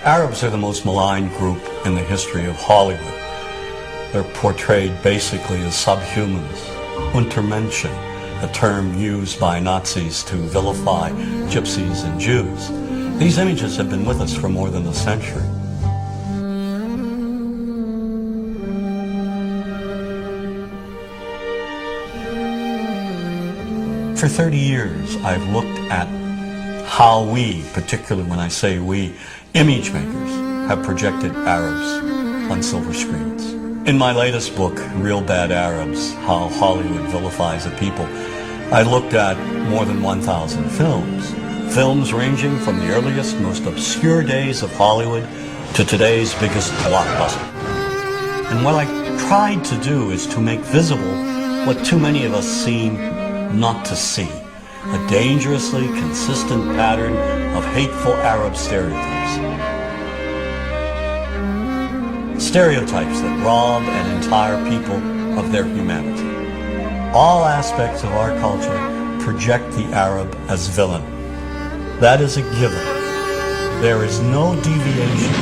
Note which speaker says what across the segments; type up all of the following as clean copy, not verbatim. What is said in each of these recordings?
Speaker 1: Arabs are the most maligned group in the history of Hollywood. They're portrayed basically as subhumans. Untermenschen, a term used by Nazis to vilify gypsies and Jews. These images have been with us for more than a century. For 30 years, I've looked at how we, particularly when I say we, image makers, have projected Arabs on silver screens. In my latest book, Real Bad Arabs, How Hollywood Vilifies a People, I looked at more than 1,000 films. Films ranging from the earliest, most obscure days of Hollywood to today's biggest blockbuster. And what I tried to do is to make visible what too many of us seem not to see, a dangerously consistent pattern of hateful Arab stereotypes. Stereotypes that rob an entire people of their humanity. All aspects of our culture project the Arab as villain. That is a given. There is no deviation.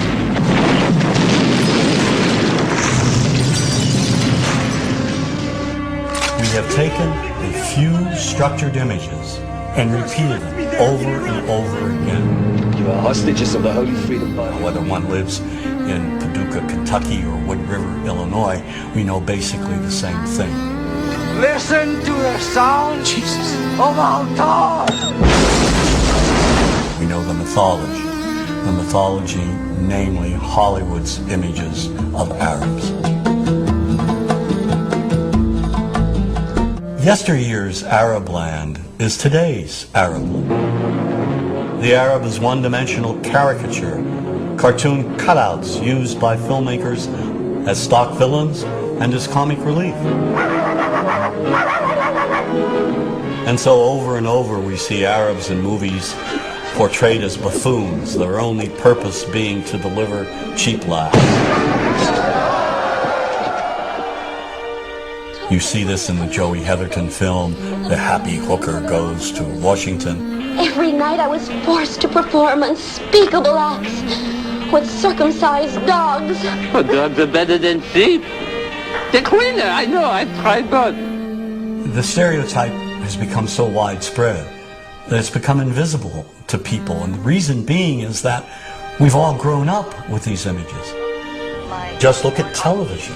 Speaker 1: We have taken a few structured images and repeated them over and over again.
Speaker 2: You are hostages of the Holy Freedom Bible.
Speaker 1: Whether one lives in Paducah, Kentucky or Wood River, Illinois, we know basically the same thing.
Speaker 3: Listen to the sound of our God.
Speaker 1: We know the mythology, namely Hollywood's images of Arabs. Yesteryear's Arab land is today's Arab land. The Arab is one-dimensional caricature, cartoon cutouts used by filmmakers as stock villains and as comic relief. And so over and over we see Arabs in movies portrayed as buffoons, their only purpose being to deliver cheap laughs. You see this in the Joey Heatherton film, The Happy Hooker Goes to Washington.
Speaker 4: Every night I was forced to perform unspeakable acts with circumcised dogs.
Speaker 5: Oh, dogs are better than sheep. They're cleaner, I know, I've tried both.
Speaker 1: The stereotype has become so widespread that it's become invisible to people. And the reason being is that we've all grown up with these images. Just look at television.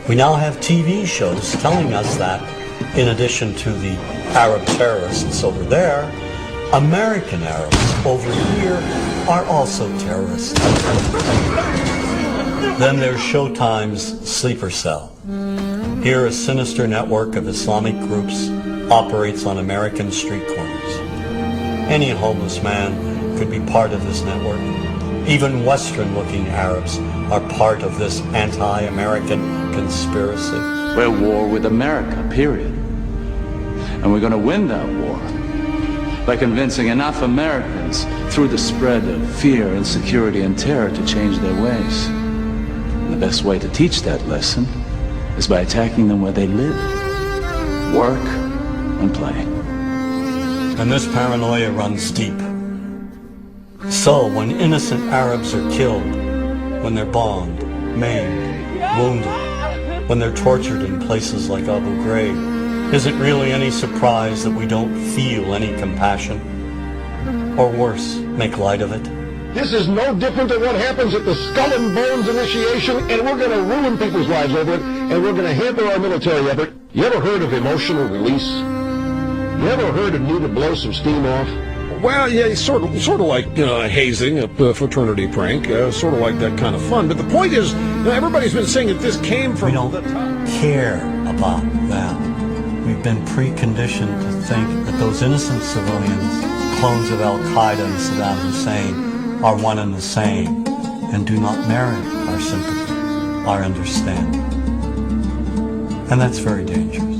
Speaker 1: We now have TV shows telling us that, in addition to the Arab terrorists over there, American Arabs over here are also terrorists. Then there's Showtime's Sleeper Cell. Here, a sinister network of Islamic groups operates on American street corners. Any homeless man could be part of this network. Even Western-looking Arabs are part of this anti-American conspiracy.
Speaker 6: We're at war with America, period. And we're going to win that war by convincing enough Americans through the spread of fear, insecurity, and terror to change their ways. And the best way to teach that lesson is by attacking them where they live, work, and play.
Speaker 1: And this paranoia runs deep. So when innocent Arabs are killed, when they're bombed, maimed, wounded, when they're tortured in places like Abu Ghraib, is it really any surprise that we don't feel any compassion? Or worse, make light of it?
Speaker 7: This is no different than what happens at the Skull and Bones initiation, and we're going to ruin people's lives over it, and we're going to hamper our military effort. You ever heard of emotional release? You ever heard of need to blow some steam off?
Speaker 8: Well, yeah, sort of like hazing, a fraternity prank, sort of like that kind of fun. But the point is, everybody's been saying that this came from
Speaker 1: we don't care about them. We've been preconditioned to think that those innocent civilians, clones of Al-Qaeda and Saddam Hussein, are one and the same and do not merit our sympathy, our understanding. And that's very dangerous.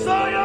Speaker 3: Messiah!